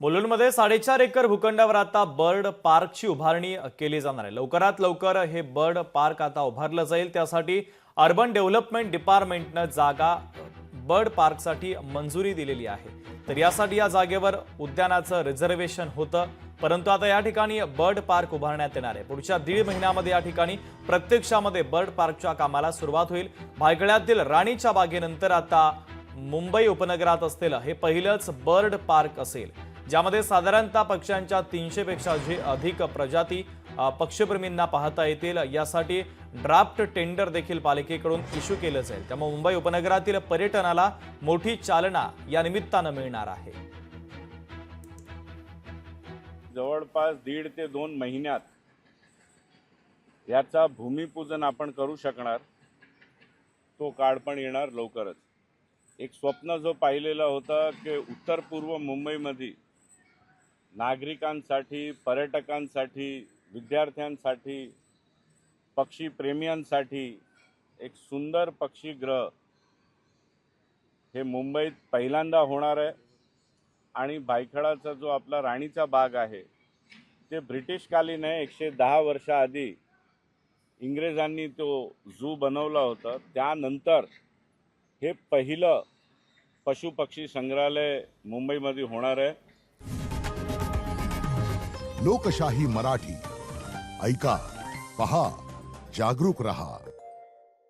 मुलुंडमध्ये 4.5 acre भूखंडावर आता bird पार्कची उभारणी केली जाणार आहे। लवकरात लवकर हे बर्ड पार्क आता उभारलं जाईल। त्यासाठी अर्बन डेव्हलपमेंट डिपार्टमेंटने जागा बर्ड पार्कसाठी मंजुरी दिलेली आहे। तर यासाठी या जागेवर उद्यानाचं रिझर्वेशन होतं, परंतु आता या ठिकाणी बर्ड पार्क उभारण्यात येणार आहे। पुढच्या 1.5 महिन्यामध्ये या ठिकाणी प्रत्यक्षामध्ये बर्ड पार्कच्या कामाला सुरुवात होईल। भायखळ्यातील राणीच्या बागेनंतर आता मुंबई उपनगरात असलेलं हे पहिलंच बर्ड पार्क असेल, ज्यामध्ये साधारणतः पक्ष्यांच्या 300 पेक्षा अधिक प्रजाती पक्षीप्रेमींना पाहता येतील। यासाठी ड्राफ्ट टेंडर देखील पालिकेकडून इश्यू केलं जाईल। त्यामुळे मुंबई उपनगरातील पर्यटनाला मोठी चालना या निमित्तानं मिळणार आहे। जवळपास 1.5 ते 2 महिन्यात याचा भूमिपूजन आपण करू शकणार। तो काळ पण येणार लवकरच। एक स्वप्न जो पाहिलेला होता की उत्तर पूर्व मुंबईमध्ये नागरिकांसाठी, पर्यटकांसाठी, विद्यार्थ्यांसाठी, पक्षी प्रेमियांसाठी एक सुंदर पक्षीगृह हे मुंबईत पहिल्यांदा होणार आहे। आणि भायखळाचा जो आपला राणीचा बाग आहे ते ब्रिटिशकालीन आहे। 110 वर्षाआधी इंग्रजांनी तो झू बनवला होता। त्यानंतर हे पहिलं पशु पक्षी संग्रहालय मुंबईमध्ये होणार आहे। लोकशाही मराठी ऐका, पहा, जागरूक रहा।